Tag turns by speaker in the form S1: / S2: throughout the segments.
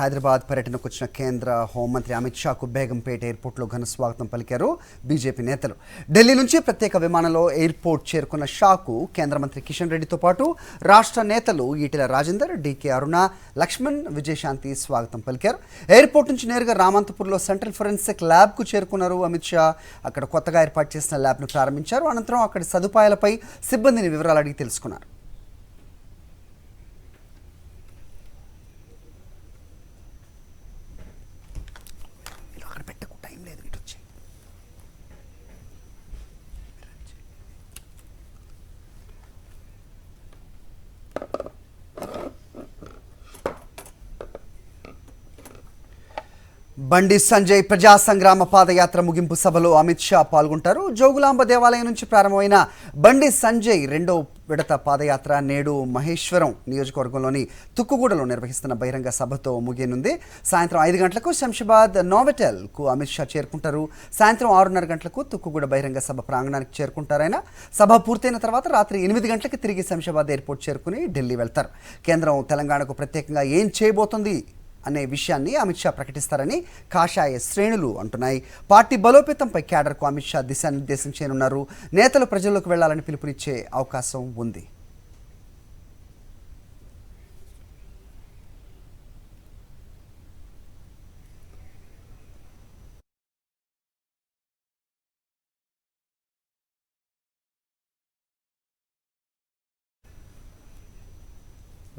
S1: హైదరాబాద్ పర్యటనకు వచ్చిన కేంద్ర హోంమంత్రి అమిత్ షాకు బేగంపేట ఎయిర్పోర్ట్లో ఘన స్వాగతం పలికారు బీజేపీ నేతలు. ఢిల్లీ నుంచి ప్రత్యేక విమానంలో ఎయిర్పోర్ట్ చేరుకున్న షాకు కేంద్ర మంత్రి కిషన్ రెడ్డితో పాటు రాష్ట్ర నేతలు ఈటెల రాజేందర్, డీకే అరుణ, లక్ష్మణ్, విజయశాంతి స్వాగతం పలికారు. ఎయిర్పోర్ట్ నుంచి నేరుగా రామంతపూర్లో సెంట్రల్ ఫోరెన్సిక్ ల్యాబ్కు చేరుకున్నారు అమిత్ షా. అక్కడ కొత్తగా ఏర్పాటు చేసిన ల్యాబ్ను ప్రారంభించారు. అనంతరం అక్కడి సదుపాయాలపై సిబ్బందిని వివరాలు అడిగి తెలుసుకున్నారు. బండి సంజయ్ ప్రజా సంగ్రామ పాదయాత్ర ముగింపు సభలో అమిత్ షా పాల్గొంటారు. జోగులాంబ దేవాలయం నుంచి ప్రారంభమైన బండి సంజయ్ రెండో విడత పాదయాత్ర నేడు మహేశ్వరం నియోజకవర్గంలోని తుక్కుగూడలో నిర్వహిస్తున్న బహిరంగ సభతో ముగియనుంది. సాయంత్రం 5 గంటలకు శంషాబాద్ నోవెటెల్కు అమిత్ షా చేరుకుంటారు. సాయంత్రం 6:30 గంటలకు తుక్కుగూడ బహిరంగ సభ ప్రాంగణానికి చేరుకుంటారైనా. సభ పూర్తయిన తర్వాత రాత్రి 8 గంటలకు తిరిగి శంషాబాద్ ఎయిర్పోర్ట్ చేరుకుని ఢిల్లీ వెళ్తారు. కేంద్రం తెలంగాణకు ప్రత్యేకంగా ఏం చేయబోతుంది అనే విషయాన్ని అమిత్ షా ప్రకటిస్తారని కాషాయ శ్రేణులు అంటున్నాయి. పార్టీ బలోపేతంపై క్యాడర్కు అమిత్ షా దిశానిర్దేశం చేయనున్నారు. నేతలు ప్రజల్లోకి వెళ్లాలని పిలుపునిచ్చే అవకాశం ఉంది.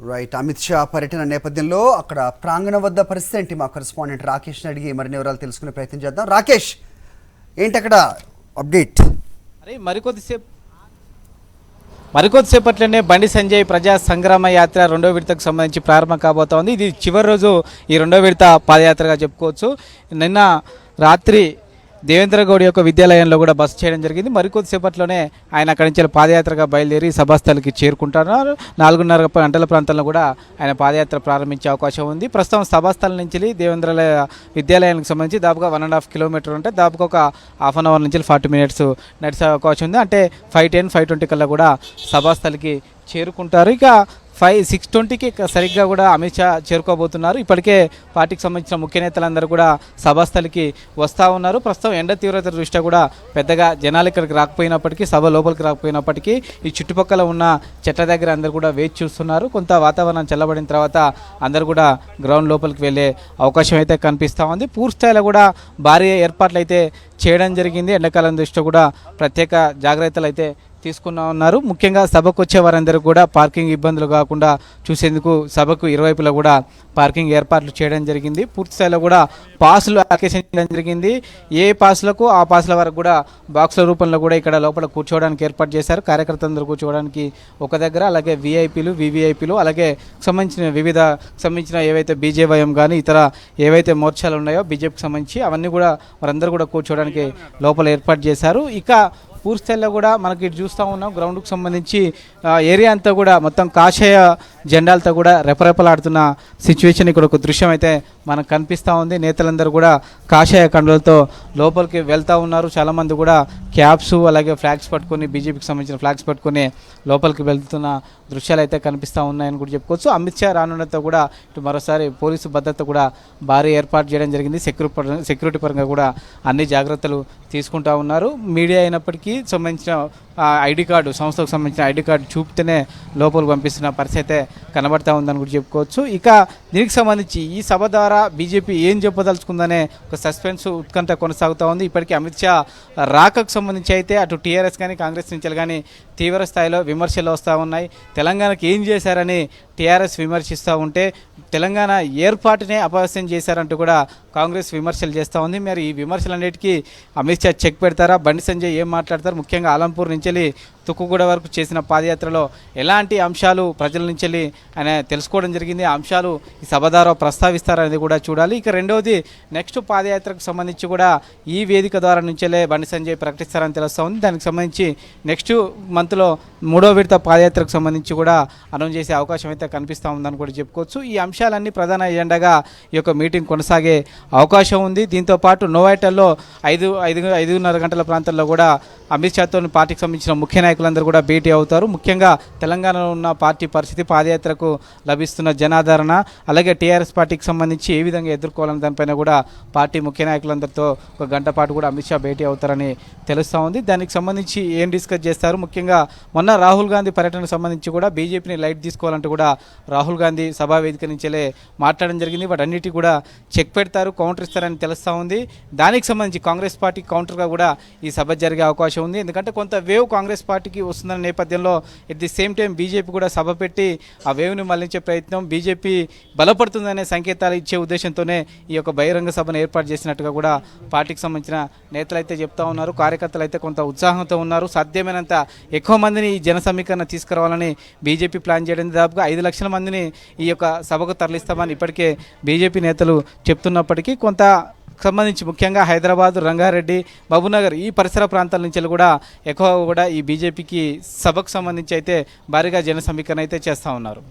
S1: రైట్, అమిత్ షా పర్యటన నేపథ్యంలో అక్కడ ప్రాంగణం వద్ద పరిస్థితి ఏంటి? మా కరెస్పాండెంట్ రాకేష్ని అడిగి మరిన్ని వివరాలు తెలుసుకునే ప్రయత్నం చేద్దాం. రాకేష్, ఏంటి అక్కడ అప్డేట్?
S2: అరే మరికొద్దిసేపట్లోనే బండి సంజయ్ ప్రజా సంగ్రామ యాత్ర రెండో విడతకు సంబంధించి ప్రారంభం కాబోతోంది. ఇది చివరి రోజు ఈ రెండో విడత పాదయాత్రగా చెప్పుకోవచ్చు. నిన్న రాత్రి దేవేంద్ర గౌడ్ యొక్క విద్యాలయంలో కూడా బస చేయడం జరిగింది. మరికొద్దిసేపట్లోనే ఆయన అక్కడి నుంచి పాదయాత్రగా బయలుదేరి సభాస్థలికి చేరుకుంటున్నారు. 4:30 గంటల ప్రాంతంలో కూడా ఆయన పాదయాత్ర ప్రారంభించే అవకాశం ఉంది. ప్రస్తుతం సభాస్థలం నుంచి దేవేంద్ర విద్యాలయానికి సంబంధించి దాదాపుగా 1.5 కిలోమీటర్ ఉంటే దాదాపుగా ఒక హాఫ్ అన్ అవర్ నుంచి 40 మినిట్స్ నడిచే అవకాశం ఉంది. అంటే 5:10, 5:20 కల్లా కూడా సభాస్థలికి చేరుకుంటారు. ఇక 6:20కి సరిగ్గా కూడా అమిత్ షా చేరుకోబోతున్నారు. ఇప్పటికే పార్టీకి సంబంధించిన ముఖ్య నేతలందరూ కూడా సభాస్థలికి వస్తూ ఉన్నారు. ప్రస్తుతం ఎండ తీవ్రత దృష్ట్యా కూడా పెద్దగా జనాలు ఇక్కడికి రాకపోయినప్పటికీ, సభ లోపలికి రాకపోయినప్పటికీ ఈ చుట్టుపక్కల ఉన్న చెట్ల దగ్గర అందరూ కూడా వేచి చూస్తున్నారు. కొంత వాతావరణం చల్లబడిన తర్వాత అందరూ కూడా గ్రౌండ్ లోపలికి వెళ్ళే అవకాశం అయితే కనిపిస్తూ ఉంది. పూర్తి స్థాయిలో కూడా భారీ ఏర్పాట్లు అయితే చేయడం జరిగింది. ఎండాకాలం దృష్ట్యా కూడా ప్రత్యేక జాగ్రత్తలు అయితే తీసుకున్నా ఉన్నారు. ముఖ్యంగా సభకు వచ్చే వారందరూ కూడా పార్కింగ్ ఇబ్బందులు కాకుండా చూసేందుకు సభకు ఇరువైపులా కూడా పార్కింగ్ ఏర్పాట్లు చేయడం జరిగింది. పూర్తి స్థాయిలో కూడా పాసులు అప్లికేషన్ చేయడం జరిగింది. ఏ పాసులకు ఆ పాసుల వరకు కూడా బాక్సుల రూపంలో కూడా ఇక్కడ లోపల కూర్చోవడానికి ఏర్పాటు చేశారు. కార్యకర్తలందరూ కూర్చోవడానికి ఒక దగ్గర, అలాగే విఐపీలు, వివిఐపీలు, అలాగే సంబంధించిన ఏవైతే బీజేవైఎం కానీ ఇతర ఏవైతే మోర్చాలు ఉన్నాయో బీజేపీకి సంబంధించి అవన్నీ కూడా వారందరూ కూడా కూర్చోవడానికి లోపల ఏర్పాటు చేశారు. ఇక పూర్తి స్థాయిలో కూడా మనకి చూస్తూ ఉన్నాం. గ్రౌండ్కు సంబంధించి ఏరియా అంతా కూడా మొత్తం కాషాయ జెండాలతో కూడా రెపరెపలాడుతున్న సిచ్యువేషన్ ఇక్కడ ఒక దృశ్యం అయితే మనకు కనిపిస్తూ ఉంది. నేతలందరూ కూడా కాషాయ కండులతో లోపలికి వెళ్తూ ఉన్నారు. చాలామంది కూడా క్యాప్స్ అలాగే ఫ్లాగ్స్ పట్టుకొని, బీజేపీకి సంబంధించిన ఫ్లాగ్స్ పట్టుకొని లోపలికి వెళ్తున్న దృశ్యాలు అయితే కనిపిస్తూ ఉన్నాయని కూడా చెప్పుకోవచ్చు. అమిత్ షా రానున్నతో కూడా ఇటు మరోసారి పోలీసు భద్రత కూడా భారీ ఏర్పాటు చేయడం జరిగింది. సెక్యూరిటీ పరంగా కూడా అన్ని జాగ్రత్తలు తీసుకుంటూ ఉన్నారు. మీడియా అయినప్పటికీ సంబంధించిన ఐడి కార్డు, సంస్థకు సంబంధించిన ఐడి కార్డు చూపితేనే లోపలికి పంపిస్తున్న పరిస్థితి అయితే కనబడతా ఉందని కూడా చెప్పుకోవచ్చు. ఇక దీనికి సంబంధించి ఈ సభ ద్వారా బీజేపీ ఏం చెప్పదలుచుకుందనే ఒక సస్పెన్స్, ఉత్కంఠ కొనసాగుతూ ఉంది. ఇప్పటికీ అమిత్ షా రాకకు సంబంధించి అయితే అటు టీఆర్ఎస్ కానీ కాంగ్రెస్ నుంచి కానీ తీవ్ర స్థాయిలో విమర్శలు వస్తూ ఉన్నాయి. తెలంగాణకు ఏం చేశారని టీఆర్ఎస్ విమర్శిస్తూ ఉంటే తెలంగాణ ఏర్పాటునే అపహాస్యం చేశారంటూ కూడా కాంగ్రెస్ విమర్శలు చేస్తూ ఉంది. మరి ఈ విమర్శలన్నిటికీ అమిత్ షా చెక్ పెడతారా? బండి సంజయ్ ఏం మాట్లాడతారు? ముఖ్యంగా ఆలంపూర్ నుంచి తుక్కుగూడ వరకు చేసిన పాదయాత్రలో ఎలాంటి అంశాలు ప్రజల నుంచి ఆయన తెలుసుకోవడం జరిగింది. ఆ అంశాలు ఈ సభ ద్వారా ప్రస్తావిస్తారనేది కూడా చూడాలి. ఇక రెండవది, నెక్స్ట్ పాదయాత్రకు సంబంధించి కూడా ఈ వేదిక ద్వారా నుంచే బండి సంజయ్ ప్రకటిస్తారని తెలుస్తూ ఉంది. దానికి సంబంధించి నెక్స్ట్ మంత్లో 3వ విడత పాదయాత్రకు సంబంధించి కూడా అనౌన్స్ చేసే అవకాశం అయితే కనిపిస్తూ ఉందని కూడా చెప్పుకోవచ్చు. ఈ అంశాలన్నీ ప్రధాన ఎజెండాగా ఈ యొక్క మీటింగ్ కొనసాగే అవకాశం ఉంది. దీంతోపాటు నోవాటెల్లో 5:30 గంటల ప్రాంతంలో కూడా అమిత్ షాతో పార్టీకి సంబంధించిన ముఖ్య నాయకులు నాయకులందరూ కూడా భేటీ అవుతారు. ముఖ్యంగా తెలంగాణలో ఉన్న పార్టీ పరిస్థితి, పాదయాత్రకు లభిస్తున్న జనాదరణ, అలాగే టీఆర్ఎస్ పార్టీకి సంబంధించి ఏ విధంగా ఎదుర్కోవాలని దానిపైన కూడా పార్టీ ముఖ్య నాయకులందరితో ఒక గంట పాటు కూడా అమిత్ షా భేటీ అవుతారని తెలుస్తూ ఉంది. దానికి సంబంధించి ఏం డిస్కస్ చేస్తారు? ముఖ్యంగా మొన్న రాహుల్ గాంధీ పర్యటనకు సంబంధించి కూడా బీజేపీని లైట్ తీసుకోవాలంటూ కూడా రాహుల్ గాంధీ సభా వేదిక నుంచే మాట్లాడడం జరిగింది. వాటన్నిటి కూడా చెక్ పెడతారు, కౌంటర్ ఇస్తారని తెలుస్తూ ఉంది. దానికి సంబంధించి కాంగ్రెస్ పార్టీ కౌంటర్గా కూడా ఈ సభ జరిగే అవకాశం ఉంది. ఎందుకంటే కొంత వేవ్ కాంగ్రెస్ పార్టీకి వస్తున్న నేపథ్యంలో at the same time BJP కూడా సభ పెట్టి ఆ వేవ్ని మళ్లించే ప్రయత్నం, బీజేపీ బలపడుతుందనే సంకేతాలు ఇచ్చే ఉద్దేశంతోనే ఈ యొక్క బహిరంగ సభను ఏర్పాటు చేసినట్టుగా కూడా పార్టీకి సంబంధించిన నేతలు అయితే చెప్తా ఉన్నారు. కార్యకర్తలు అయితే కొంత ఉత్సాహంతో ఉన్నారు. సాధ్యమైనంత ఎక్కువ మందిని ఈ జన సమీకరణ తీసుకురావాలని బీజేపీ ప్లాన్ చేయడం, దాదాపుగా 5 లక్షల మందిని ఈ యొక్క సభకు తరలిస్తామని ఇప్పటికే బీజేపీ నేతలు చెప్తున్నప్పటికీ కొంత సంబంధించి ముఖ్యంగా హైదరాబాద్, రంగారెడ్డి, మహబూబ్నగర్ ఈ పరిసర ప్రాంతాల నుంచి కూడా ఎక్కువ కూడా ఈ బీజేపీకి సభకు సంబంధించి అయితే భారీగా జన సమీకరణ అయితే చేస్తూ ఉన్నారు.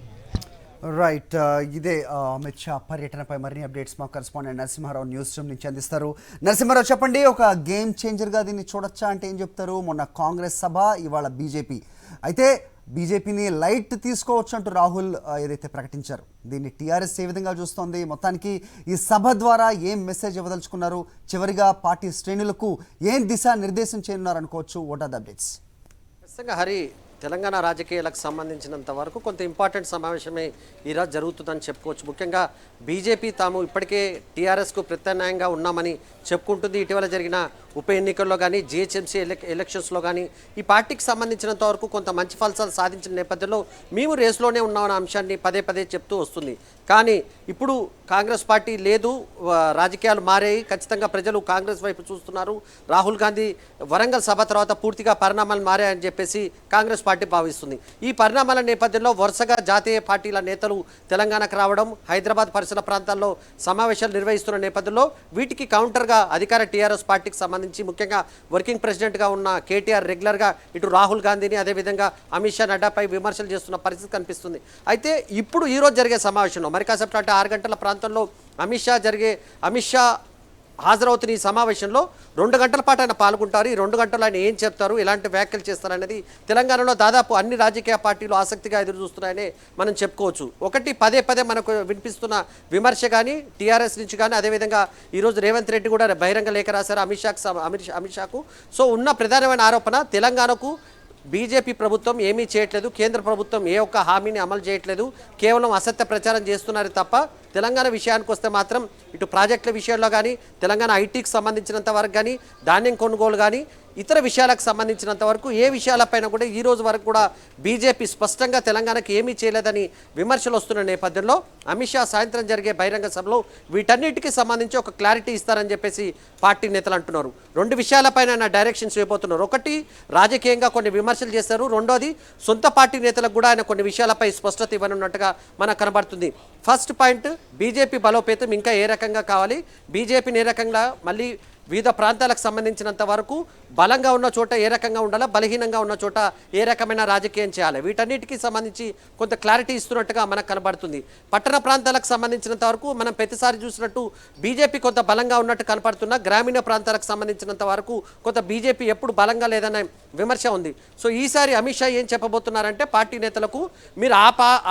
S1: రైట్, ఇదే అమిత్ షా పర్యటనపై మరిన్ని అప్డేట్స్ మా కరెస్పాండెంట్ నరసింహారావు న్యూస్ రూమ్ నుంచి అందిస్తారు. నరసింహారావు, చెప్పండి, ఒక గేమ్ చేంజర్గా దీన్ని చూడొచ్చా అంటే ఏం చెప్తారు? మొన్న కాంగ్రెస్ సభ, ఇవాళ బీజేపీ. అయితే బీజేపీని లైట్ తీసుకోవచ్చు అంటూ రాహుల్ ఏదైతే ప్రకటించారు, దీన్ని టీఆర్ఎస్ ఏ విధంగా చూస్తోంది? మొత్తానికి ఈ సభ ద్వారా ఏం మెసేజ్ ఇవ్వదలుచుకున్నారు? చివరిగా పార్టీ శ్రేణులకు ఏం దిశా నిర్దేశం చేయనున్నారు అనుకోవచ్చు? What are the updates?
S3: ఖచ్చితంగా హరి, తెలంగాణ రాజకీయాలకు సంబంధించినంత వరకు కొంత ఇంపార్టెంట్ సమావేశమే ఈరోజు జరుగుతుందని చెప్పుకోవచ్చు. ముఖ్యంగా బీజేపీ తాము ఇప్పటికే టీఆర్ఎస్కు ప్రత్యామ్నాయంగా ఉన్నామని చెప్పుకుంటుంది. ఇటీవల జరిగిన ఉప ఎన్నికల్లో కానీ, జిహెచ్ఎంసీ ఎలక్షన్స్లో కానీ ఈ పార్టీకి సంబంధించినంత వరకు కొంత మంచి ఫలితాలు సాధించిన నేపథ్యంలో మేము రేసులోనే ఉన్నామన్న అంశాన్ని పదే పదే చెప్తూ వస్తుంది. కానీ ఇప్పుడు కాంగ్రెస్ పార్టీ లేదు, రాజకీయాలు మారాయి, ఖచ్చితంగా ప్రజలు కాంగ్రెస్ వైపు చూస్తున్నారు. రాహుల్ గాంధీ వరంగల్ సభ తర్వాత పూర్తిగా పరిణామాలు మారాయని చెప్పేసి కాంగ్రెస్ పార్టీ భావిస్తుంది. ఈ పరిణామాల నేపథ్యంలో వరుసగా జాతీయ పార్టీల నేతలు తెలంగాణకు రావడం, హైదరాబాద్ పరిసర ప్రాంతాల్లో సమావేశాలు నిర్వహిస్తున్న నేపథ్యంలో వీటికి కౌంటర్గా అధికార టీఆర్ఎస్ పార్టీకి సంబంధించి ముఖ్యంగా వర్కింగ్ ప్రెసిడెంట్గా ఉన్న కేటీఆర్ రెగ్యులర్గా ఇటు రాహుల్ గాంధీని, అదేవిధంగా అమిత్ షా, నడ్డాపై విమర్శలు చేస్తున్న పరిస్థితి కనిపిస్తుంది. అయితే ఇప్పుడు ఈరోజు జరిగే సమావేశంలో మరి కాసేపు అంటే 6 గంటల ప్రాంతంలో అమిత్ షా హాజరవుతున్న ఈ సమావేశంలో 2 గంటల పాటు ఆయన పాల్గొంటారు. ఈ 2 గంటలు ఆయన ఏం చెప్తారు, ఎలాంటి వ్యాఖ్యలు చేస్తారనేది తెలంగాణలో దాదాపు అన్ని రాజకీయ పార్టీలు ఆసక్తిగా ఎదురు చూస్తున్నాయని మనం చెప్పుకోవచ్చు. ఒకటి, పదే పదే మనకు వినిపిస్తున్న విమర్శ కానీ టీఆర్ఎస్ నుంచి కానీ, అదేవిధంగా ఈరోజు రేవంత్ రెడ్డి కూడా బహిరంగ లేఖ రాశారు అమిత్ షాకు. సో ఉన్న ప్రధానమైన ఆరోపణ, తెలంగాణకు బీజేపీ ప్రభుత్వం ఏమీ చేయట్లేదు, కేంద్ర ప్రభుత్వం ఏ ఒక్క హామీని అమలు చేయట్లేదు, కేవలం అసత్య ప్రచారం చేస్తున్నారు తప్ప తెలంగాణ విషయానికి వస్తే మాత్రం ఇటు ప్రాజెక్టుల విషయంలో కానీ, తెలంగాణ ఐటీకి సంబంధించినంత వరకు కానీ, ధాన్యం కొనుగోలు కానీ, ఇతర విషయాలకు సంబంధించినంత వరకు ఏ విషయాలపైన కూడా ఈ రోజు వరకు కూడా బీజేపీ స్పష్టంగా తెలంగాణకు ఏమీ చేయలేదని విమర్శలు వస్తున్న నేపథ్యంలో అమిత్ షా సాయంత్రం జరిగే బహిరంగ సభలో వీటన్నిటికీ సంబంధించి ఒక క్లారిటీ ఇస్తారని చెప్పేసి పార్టీ నేతలు అంటున్నారు. 2 విషయాలపైన ఆయన డైరెక్షన్స్ ఇవ్వబోతున్నారు. ఒకటి, రాజకీయంగా కొన్ని విమర్శలు చేస్తారు. రెండోది, సొంత పార్టీ నేతలకు కూడా ఆయన కొన్ని విషయాలపై స్పష్టత ఇవ్వనున్నట్టుగా మనకు కనబడుతుంది. ఫస్ట్ పాయింట్, బీజేపీ బలోపేతం ఇంకా ఏ రకంగా కావాలి, బీజేపీని ఏ రకంగా మళ్ళీ వివిధ ప్రాంతాలకు సంబంధించినంత వరకు బలంగా ఉన్న చోట ఏ రకంగా ఉండాలా, బలహీనంగా ఉన్న చోట ఏ రకమైన రాజకీయం చేయాలి, వీటన్నిటికీ సంబంధించి కొంత క్లారిటీ ఇస్తున్నట్టుగా మనకు కనబడుతుంది. పట్టణ ప్రాంతాలకు సంబంధించినంత వరకు మనం ప్రతిసారి చూసినట్టు బీజేపీ కొంత బలంగా ఉన్నట్టు కనపడుతున్న, గ్రామీణ ప్రాంతాలకు సంబంధించినంత వరకు కొంత బీజేపీ ఎప్పుడు బలంగా లేదన్న విమర్శ ఉంది. సో ఈసారి అమిత్ షా ఏం చెప్పబోతున్నారంటే పార్టీ నేతలకు, మీరు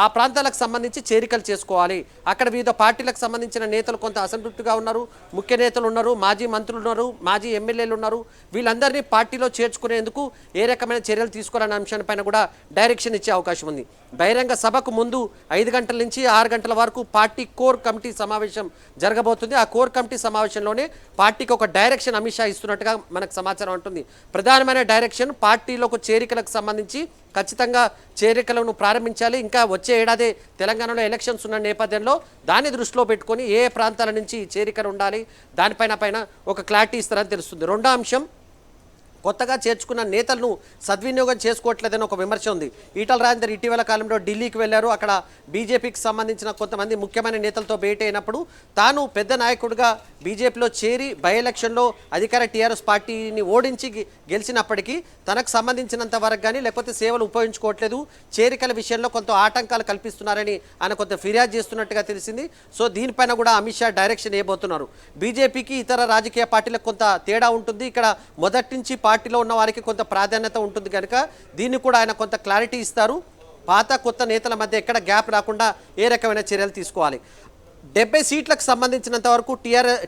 S3: ఆ ప్రాంతాలకు సంబంధించి చేరికలు చేసుకోవాలి. అక్కడ వివిధ పార్టీలకు సంబంధించిన నేతలు కొంత అసంతృప్తిగా ఉన్నారు, ముఖ్య నేతలు ఉన్నారు, మాజీ మంత్రులు ఉన్నారు, మాజీ ఎమ్మెల్యేలు ఉన్నారు. వీళ్ళందరినీ పార్టీలో చేర్చుకునేందుకు ఏ రకమైన చర్యలు తీసుకోవాలనే అంశాలపైన కూడా డైరెక్షన్ ఇచ్చే అవకాశం ఉంది. బహిరంగ సభకు ముందు 5 గంటల నుంచి 6 గంటల వరకు పార్టీ కోర్ కమిటీ సమావేశం జరగబోతుంది. ఆ కోర్ కమిటీ సమావేశంలోనే పార్టీకి ఒక డైరెక్షన్ అమిత్ షా ఇస్తున్నట్టుగా మనకు సమాచారం ఉంటుంది. ప్రధానమైన డైరెక్షన్, పార్టీలకు చేరికలకు సంబంధించి ఖచ్చితంగా చేరికలను ప్రారంభించాలి. ఇంకా వచ్చే ఏడాది తెలంగాణలో ఎలక్షన్స్ ఉన్న నేపథ్యంలో దాన్ని దృష్టిలో పెట్టుకొని ఏ ప్రాంతాల నుంచి చేరికలు ఉండాలి, దానిపైన ఒక క్లారిటీ ఇస్తారని తెలుస్తుంది. రెండో అంశం, కొత్తగా చేర్చుకున్న నేతలను సద్వినియోగం చేసుకోవట్లేదని ఒక విమర్శ ఉంది. ఈటల రాజేందర్ ఇటీవల కాలంలో ఢిల్లీకి వెళ్లారు. అక్కడ బీజేపీకి సంబంధించిన కొంతమంది ముఖ్యమైన నేతలతో భేటీ అయినప్పుడు తాను పెద్ద నాయకుడిగా బీజేపీలో చేరి బై ఎలక్షన్లో అధికార టీఆర్ఎస్ పార్టీని ఓడించి గెలిచినప్పటికీ తనకు సంబంధించినంత వరకు కానీ లేకపోతే సేవలు ఉపయోగించుకోవట్లేదు, చేరికల విషయంలో కొంత ఆటంకాలు కల్పిస్తున్నారని ఆయన కొంత ఫిర్యాదు చేస్తున్నట్టుగా తెలిసింది. సో దీనిపైన కూడా అమిత్ షా డైరెక్షన్ ఇవ్వబోతున్నారు. బీజేపీకి ఇతర రాజకీయ పార్టీలకు కొంత తేడా ఉంటుంది. ఇక్కడ మొదటి నుంచి పార్టీలో ఉన్న వారికి కొంత ప్రాధాన్యత ఉంటుంది కనుక దీన్ని కూడా ఆయన కొంత క్లారిటీ ఇస్తారు. పాత కొత్త నేతల మధ్య ఎక్కడ గ్యాప్ రాకుండా ఏ రకమైన చర్యలు తీసుకోవాలి. 70 సీట్లకు సంబంధించినంత వరకు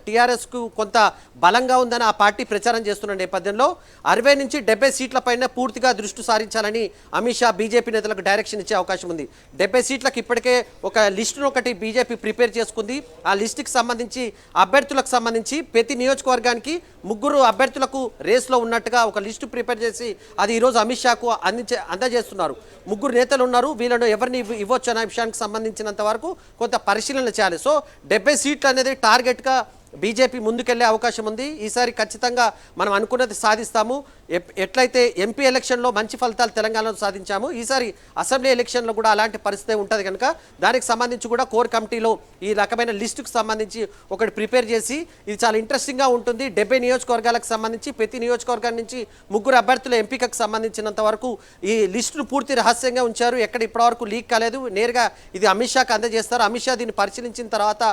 S3: టీఆర్ఎస్కు కొంత బలంగా ఉందని ఆ పార్టీ ప్రచారం చేస్తున్న నేపథ్యంలో 60 నుంచి 70 సీట్లపైన పూర్తిగా దృష్టి సారించాలని అమిత్ షా బీజేపీ నేతలకు డైరెక్షన్ ఇచ్చే అవకాశం ఉంది. 70 సీట్లకు ఇప్పటికే ఒక లిస్టును ఒకటి బీజేపీ ప్రిపేర్ చేసుకుంది. ఆ లిస్టుకి సంబంధించి అభ్యర్థులకు సంబంధించి ప్రతి నియోజకవర్గానికి 3 అభ్యర్థులకు రేస్లో ఉన్నట్టుగా ఒక లిస్టు ప్రిపేర్ చేసి అది ఈరోజు అమిత్ షాకు అందజేస్తున్నారు. 3 నేతలు ఉన్నారు, వీళ్ళను ఎవరిని ఇవ్వచ్చు అనే విషయానికి సంబంధించినంత వరకు కొంత పరిశీలన చేయాలి. సో 70 సీట్లు అనేది టార్గెట్గా బీజేపీ ముందుకెళ్లే అవకాశం ఉంది. ఈసారి ఖచ్చితంగా మనం అనుకున్నది సాధిస్తాము. ఎట్లయితే ఎంపీ ఎలక్షన్లో మంచి ఫలితాలు తెలంగాణలో సాధించాము, ఈసారి అసెంబ్లీ ఎలక్షన్లో కూడా అలాంటి పరిస్థితి ఉంటుంది కనుక దానికి సంబంధించి కూడా కోర్ కమిటీలో ఈ రకమైన లిస్టుకు సంబంధించి ఒకటి ప్రిపేర్ చేసి ఇది చాలా ఇంట్రెస్టింగ్గా ఉంటుంది. 70 నియోజకవర్గాలకు సంబంధించి ప్రతి నియోజకవర్గం నుంచి 3 అభ్యర్థుల ఎంపికకు సంబంధించినంత వరకు ఈ లిస్టును పూర్తి రహస్యంగా ఉంచారు. ఎక్కడ ఇప్పటివరకు లీక్ కాలేదు. నేరుగా ఇది అమిత్ షాకు అందజేస్తారు. అమిత్ షా దీన్ని పరిశీలించిన తర్వాత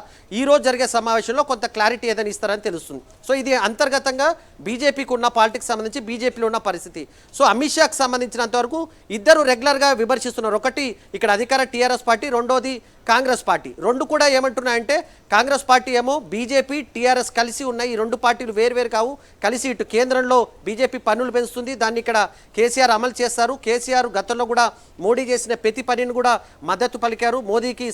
S3: ఈ రోజు జరిగే సమావేశంలో కొంత క్లారిటీ ఏదైనా ఇస్తారని తెలుస్తుంది. సో ఇది అంతర్గతంగా బీజేపీకి ఉన్న పాలిటిక్స్ సంబంధించి బీజేపీలో ఉన్న పరిస్థితి. సో అమిత్ షాకు సంబంధించినంత వరకు ఇద్దరు రెగ్యులర్గా విమర్శిస్తున్నారు. ఒకటి ఇక్కడ అధికార టీఆర్ఎస్ పార్టీ, రెండోది కాంగ్రెస్ పార్టీ. రెండు కూడా ఏమంటున్నాయంటే కాంగ్రెస్ పార్టీ ఏమో బీజేపీ టీఆర్ఎస్ కలిసి ఉన్నాయి, ఈ 2 పార్టీలు వేరువేరు కావు, కలిసి ఇటు కేంద్రంలో బీజేపీ పన్నులు పెంచుతుంది, దాన్ని ఇక్కడ కేసీఆర్ అమలు చేస్తారు. కేసీఆర్ గతంలో కూడా మోడీ చేసిన ప్రతి పనిని కూడా మద్దతు పలికారు. మోదీకి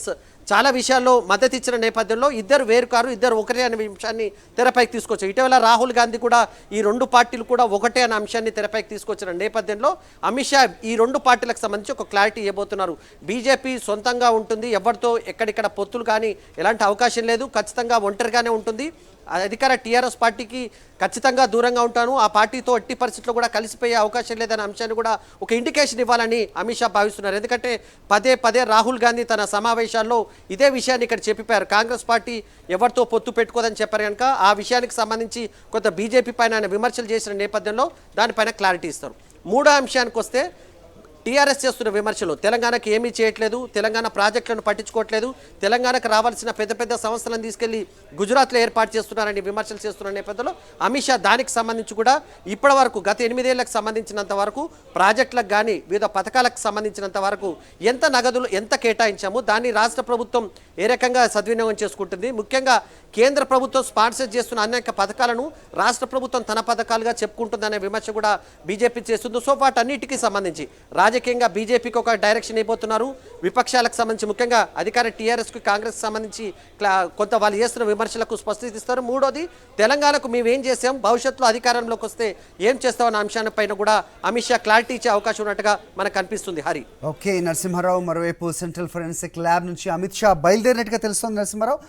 S3: చాలా విషయాల్లో మద్దతు ఇచ్చిన నేపథ్యంలో ఇద్దరు వేరు కారు, ఇద్దరు ఒకటే అనే అంశాన్ని తెరపైకి తీసుకొచ్చారు. ఇటీవల రాహుల్ గాంధీ కూడా ఈ 2 పార్టీలు కూడా ఒకటే అనే అంశాన్ని తెరపైకి తీసుకొచ్చిన నేపథ్యంలో అమిత్ షా ఈ 2 పార్టీలకు సంబంధించి ఒక క్లారిటీ ఇవ్వబోతున్నారు. బీజేపీ సొంతంగా ఉంటుంది, ఎవరితో ఎక్కడిక్కడ పొత్తులు కానీ ఎలాంటి అవకాశం లేదు, ఖచ్చితంగా ఒంటరిగానే ఉంటుంది. అధికార టీఆర్ఎస్ పార్టీకి ఖచ్చితంగా దూరంగా ఉంటాను, ఆ పార్టీతో ఎట్టి పరిస్థితుల్లో కూడా కలిసిపోయే అవకాశం లేదనే అంశాన్ని కూడా ఒక ఇండికేషన్ ఇవ్వాలని అమిత్ షా భావిస్తున్నారు. ఎందుకంటే పదే రాహుల్ గాంధీ తన సమావేశాల్లో ఇదే విషయాన్ని ఇక్కడ చెప్పిపోయారు. కాంగ్రెస్ పార్టీ ఎవరితో పొత్తు పెట్టుకోదని చెప్పారు కనుక ఆ విషయానికి సంబంధించి కొంత బీజేపీ పైన ఆయన విమర్శలు చేసిన నేపథ్యంలో దానిపైన క్లారిటీ ఇస్తారు. 3వ అంశానికి వస్తే టీఆర్ఎస్ చేస్తున్న విమర్శలు తెలంగాణకి ఏమీ చేయట్లేదు, తెలంగాణ ప్రాజెక్టులను పట్టించుకోవట్లేదు, తెలంగాణకు రావాల్సిన పెద్ద సంస్థలను తీసుకెళ్లి గుజరాత్లో ఏర్పాటు చేస్తున్నారని విమర్శలు చేస్తున్న నేపథ్యంలో అమిత్ షా దానికి సంబంధించి కూడా ఇప్పటి వరకు గత 8 ఏళ్లకు సంబంధించినంత వరకు ప్రాజెక్టులకు కానీ వివిధ పథకాలకు సంబంధించినంత వరకు ఎంత నగదులు ఎంత కేటాయించాము, దాన్ని రాష్ట్ర ప్రభుత్వం ఏ రకంగా సద్వినియోగం చేసుకుంటుంది, ముఖ్యంగా కేంద్ర ప్రభుత్వం స్పాన్సర్ చేస్తున్న అనేక పథకాలను రాష్ట్ర ప్రభుత్వం తన పథకాలుగా చెప్పుకుంటుందనే విమర్శ కూడా బీజేపీ చేస్తుంది. సో వాటన్నిటికీ సంబంధించి రాజకీయంగా బీజేపీకి ఒక డైరెక్షన్ అయిపోతున్నారు. విపక్షాలకు సంబంధించి ముఖ్యంగా అధికార టీఆర్ఎస్కి కాంగ్రెస్ సంబంధించి కొంత వాళ్ళు చేస్తున్న విమర్శలకు స్పష్టత ఇస్తారు. 3వది తెలంగాణకు మేమేం చేసాం, భవిష్యత్తులో అధికారంలోకి వస్తే ఏం చేస్తామన్న అంశాలపైన కూడా అమిత్ షా క్లారిటీ ఇచ్చే అవకాశం ఉన్నట్టుగా మనకు కనిపిస్తుంది. హరి.
S1: ఓకే నరసింహారావు, మరోవైపు సెంట్రల్ ఫోరెన్సిక్ ల్యాబ్ నుంచి అమిత్ షా బయలుదేరినట్టుగా తెలుస్తోంది. నరసింహారావు,